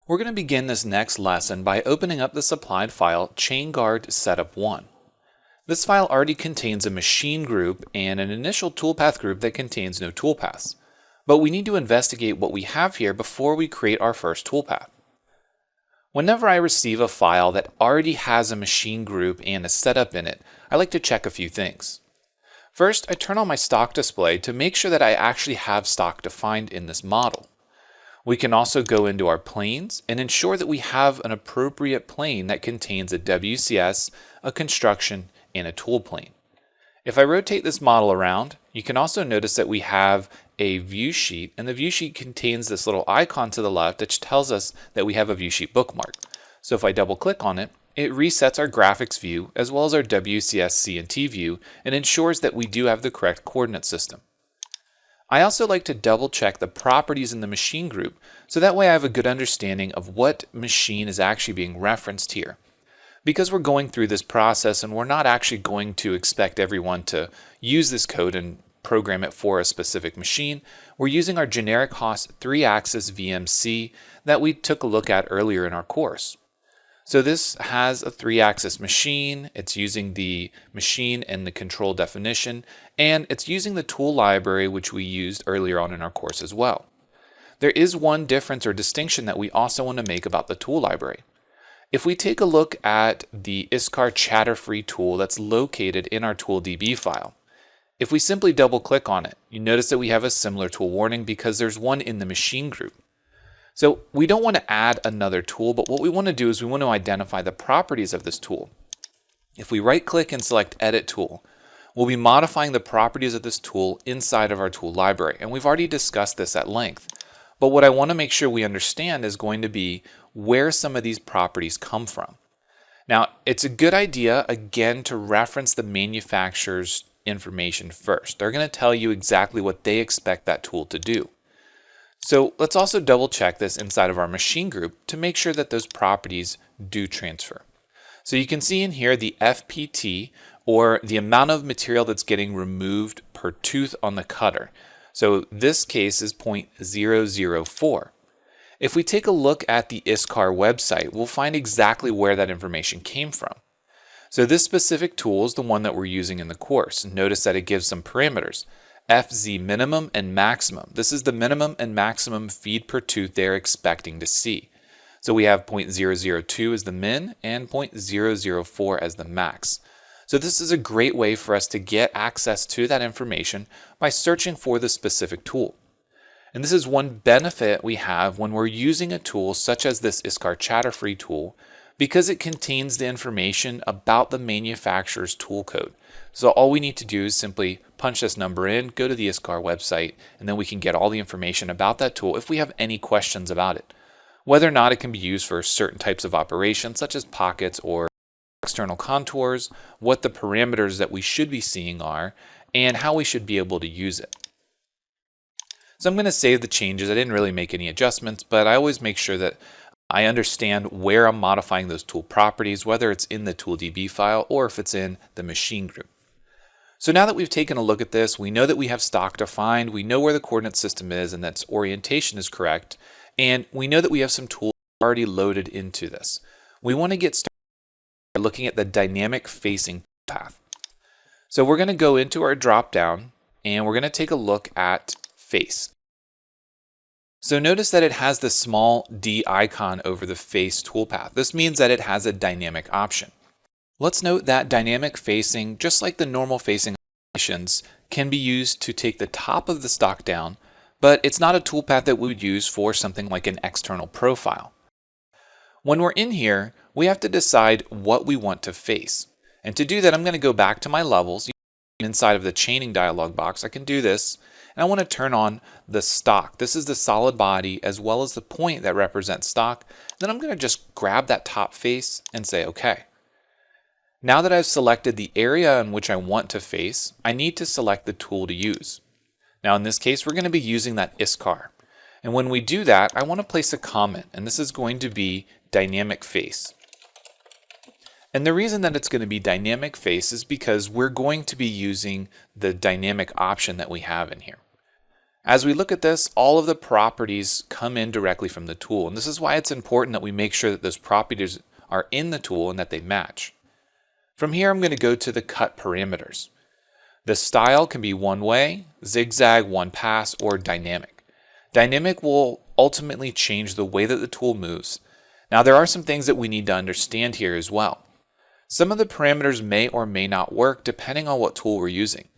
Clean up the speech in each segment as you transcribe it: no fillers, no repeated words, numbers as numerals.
We're going to begin this next lesson by opening up the supplied file ChainGuard Setup 1. This file already contains a machine group and an initial toolpath group that contains no toolpaths. But we need to investigate what we have here before we create our first toolpath. Whenever I receive a file that already has a machine group and a setup in it, I like to check a few things. First, I turn on my stock display to make sure that I actually have stock defined in this model. We can also go into our planes and ensure that we have an appropriate plane that contains a WCS, a construction, and a tool plane. If I rotate this model around, you can also notice that we have a view sheet, and the view sheet contains this little icon to the left which tells us that we have a view sheet bookmark. So if I double click on it, it resets our graphics view as well as our WCS C&T view and ensures that we do have the correct coordinate system. I also like to double check the properties in the machine group so that way I have a good understanding of what machine is actually being referenced here. Because we're going through this process and we're not actually going to expect everyone to use this code and program it for a specific machine, we're using our generic host 3-axis VMC that we took a look at earlier in our course. So this has a 3-axis machine, it's using the machine and the control definition, and it's using the tool library which we used earlier on in our course as well. There is one difference or distinction that we also want to make about the tool library. If we take a look at the ISCAR chatter-free tool that's located in our ToolDB file, if we simply double click on it, you notice that we have a similar tool warning because there's one in the machine group. So we don't want to add another tool, but what we want to do is we want to identify the properties of this tool. If we right click and select Edit Tool, we'll be modifying the properties of this tool inside of our tool library, and we've already discussed this at length. But what I want to make sure we understand is going to be where some of these properties come from. Now, it's a good idea, again, to reference the manufacturer's information first. They're going to tell you exactly what they expect that tool to do. So let's also double check this inside of our machine group to make sure that those properties do transfer. So you can see in here the FPT, or the amount of material that's getting removed per tooth on the cutter. So this case is 0.004. If we take a look at the ISCAR website, we'll find exactly where that information came from. So this specific tool is the one that we're using in the course. Notice that it gives some parameters. FZ minimum and maximum. This is the minimum and maximum feed per tooth they're expecting to see. So we have 0.002 as the min and 0.004 as the max. So this is a great way for us to get access to that information by searching for the specific tool. And this is one benefit we have when we're using a tool such as this ISCAR chatter-free tool, because it contains the information about the manufacturer's tool code. So all we need to do is simply punch this number in, go to the ISCAR website, and then we can get all the information about that tool if we have any questions about it. Whether or not it can be used for certain types of operations such as pockets or external contours, what the parameters that we should be seeing are, and how we should be able to use it. So I'm going to save the changes. I didn't really make any adjustments, but I always make sure that I understand where I'm modifying those tool properties, whether it's in the ToolDB file or if it's in the machine group. So now that we've taken a look at this, we know that we have stock defined, we know where the coordinate system is and that its orientation is correct, and we know that we have some tools already loaded into this. We want to get started by looking at the dynamic facing path. So we're going to go into our drop down and we're going to take a look at face. So notice that it has the small D icon over the face toolpath. This means that it has a dynamic option. Let's note that dynamic facing, just like the normal facing options, can be used to take the top of the stock down, but it's not a toolpath that we would use for something like an external profile. When we're in here, we have to decide what we want to face. And to do that, I'm going to go back to my levels. Inside of the chaining dialog box, I can do this. And I want to turn on the stock. This is the solid body as well as the point that represents stock. Then I'm going to just grab that top face and say OK. Now that I've selected the area in which I want to face, I need to select the tool to use. Now in this case, we're going to be using that ISCAR. And when we do that, I want to place a comment, and this is going to be dynamic face. And the reason that it's going to be dynamic face is because we're going to be using the dynamic option that we have in here. As we look at this, all of the properties come in directly from the tool, and this is why it's important that we make sure that those properties are in the tool and that they match. From here, I'm going to go to the cut parameters. The style can be one way, zigzag, one pass, or dynamic. Dynamic will ultimately change the way that the tool moves. Now, there are some things that we need to understand here as well. Some of the parameters may or may not work depending on what tool we're using.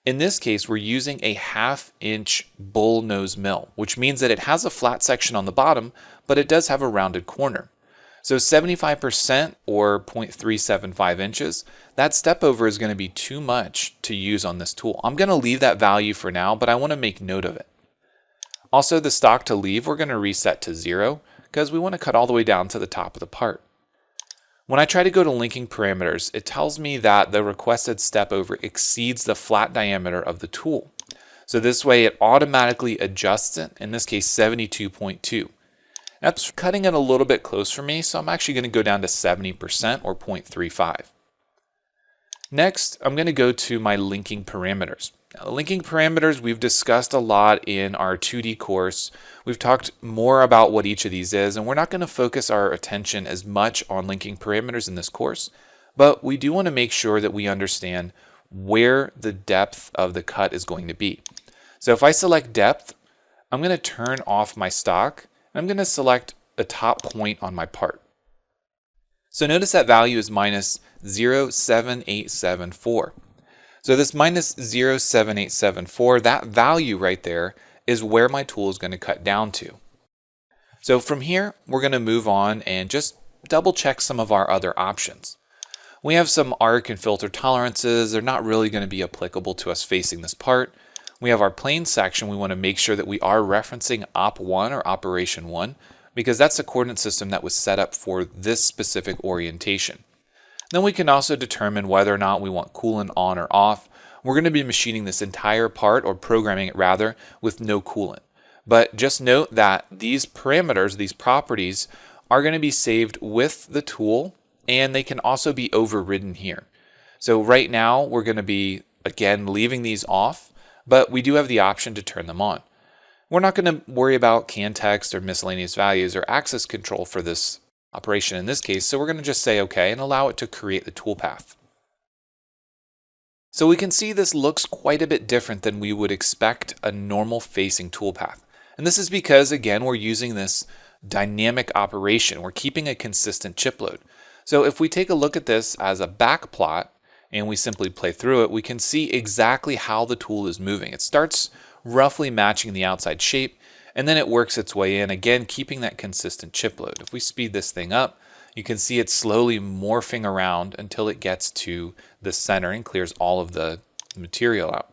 In this case, we're using a 1/2 inch bull nose mill, which means that it has a flat section on the bottom, but it does have a rounded corner. So 75% or 0.375 inches, that step over is going to be too much to use on this tool. I'm going to leave that value for now, but I want to make note of it. Also, the stock to leave, we're going to reset to 0 because we want to cut all the way down to the top of the part. When I try to go to linking parameters, it tells me that the requested step over exceeds the flat diameter of the tool. So this way it automatically adjusts it, in this case 72.2. That's cutting it a little bit close for me, so I'm actually going to go down to 70% or 0.35. Next, I'm going to go to my linking parameters. Now, the linking parameters we've discussed a lot in our 2D course. We've talked more about what each of these is, and we're not going to focus our attention as much on linking parameters in this course, but we do want to make sure that we understand where the depth of the cut is going to be. So if I select depth, I'm going to turn off my stock, and I'm going to select the top point on my part. So notice that value is minus 0.7874. So this minus 0.7874, that value right there is where my tool is going to cut down to. So from here, we're going to move on and just double check some of our other options. We have some arc and filter tolerances. They're not really going to be applicable to us facing this part. We have our plane section. We want to make sure that we are referencing op1 or operation 1 because that's the coordinate system that was set up for this specific orientation. Then we can also determine whether or not we want coolant on or off. We're going to be machining this entire part, or programming it rather, with no coolant. But just note that these parameters, these properties, are going to be saved with the tool, and they can also be overridden here. So right now we're going to be, again, leaving these off, but we do have the option to turn them on. We're not going to worry about can text or miscellaneous values or access control for this operation in this case, so we're going to just say OK and allow it to create the toolpath. So we can see this looks quite a bit different than we would expect a normal facing toolpath. And this is because, again, we're using this dynamic operation. We're keeping a consistent chip load. So if we take a look at this as a back plot and we simply play through it, we can see exactly how the tool is moving. It starts roughly matching the outside shape, and then it works its way in, again, keeping that consistent chip load. If we speed this thing up, you can see it slowly morphing around until it gets to the center and clears all of the material out.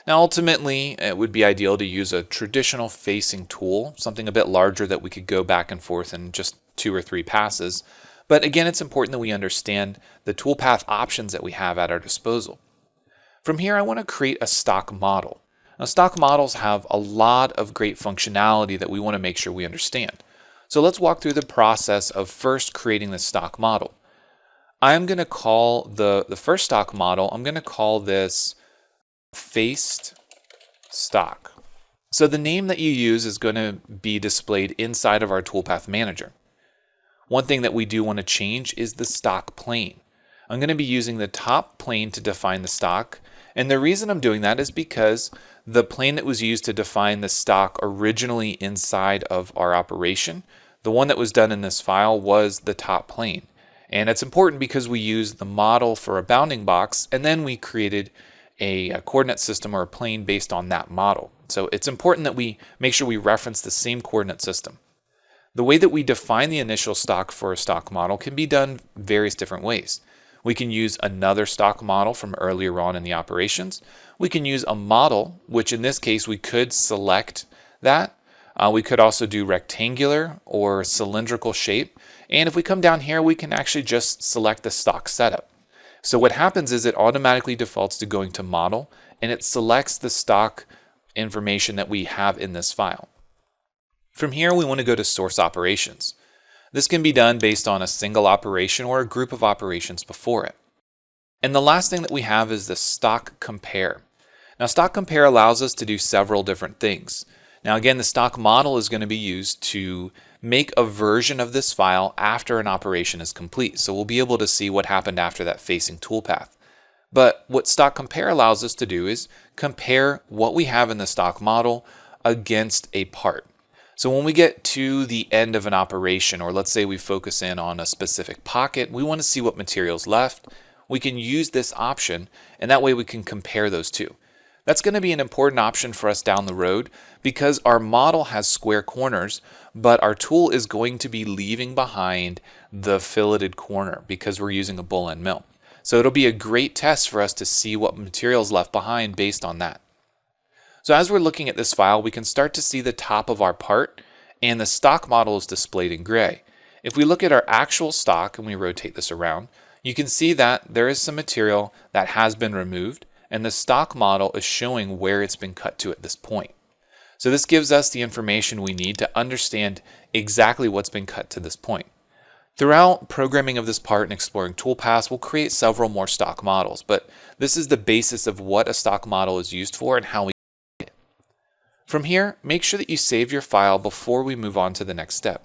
Now, ultimately, it would be ideal to use a traditional facing tool, something a bit larger that we could go back and forth in just 2 or 3 passes. But again, it's important that we understand the toolpath options that we have at our disposal. From here, I want to create a stock model. Now, stock models have a lot of great functionality that we want to make sure we understand. So let's walk through the process of first creating the stock model. I'm going to call the first stock model, I'm going to call this faced stock. So the name that you use is going to be displayed inside of our toolpath manager. One thing that we do want to change is the stock plane. I'm going to be using the top plane to define the stock. And the reason I'm doing that is because the plane that was used to define the stock originally inside of our operation, the one that was done in this file, was the top plane. And it's important because we used the model for a bounding box, and then we created a coordinate system or a plane based on that model. So it's important that we make sure we reference the same coordinate system. The way that we define the initial stock for a stock model can be done various different ways. We can use another stock model from earlier on in the operations. We can use a model, which in this case we could select that. We could also do rectangular or cylindrical shape. And if we come down here, we can actually just select the stock setup. So what happens is it automatically defaults to going to model, and it selects the stock information that we have in this file. From here, we want to go to source operations. This can be done based on a single operation or a group of operations before it. And the last thing that we have is the stock compare. Now, stock compare allows us to do several different things. Now, again, the stock model is going to be used to make a version of this file after an operation is complete. So we'll be able to see what happened after that facing toolpath. But what stock compare allows us to do is compare what we have in the stock model against a part. So when we get to the end of an operation, or let's say we focus in on a specific pocket, we want to see what material's left. We can use this option, and that way we can compare those two. That's going to be an important option for us down the road because our model has square corners, but our tool is going to be leaving behind the filleted corner because we're using a bull end mill. So it'll be a great test for us to see what material is left behind based on that. So as we're looking at this file, we can start to see the top of our part, and the stock model is displayed in gray. If we look at our actual stock and we rotate this around, you can see that there is some material that has been removed, and the stock model is showing where it's been cut to at this point. So this gives us the information we need to understand exactly what's been cut to this point. Throughout programming of this part and exploring toolpaths, we'll create several more stock models, but this is the basis of what a stock model is used for and how we From here, make sure that you save your file before we move on to the next step.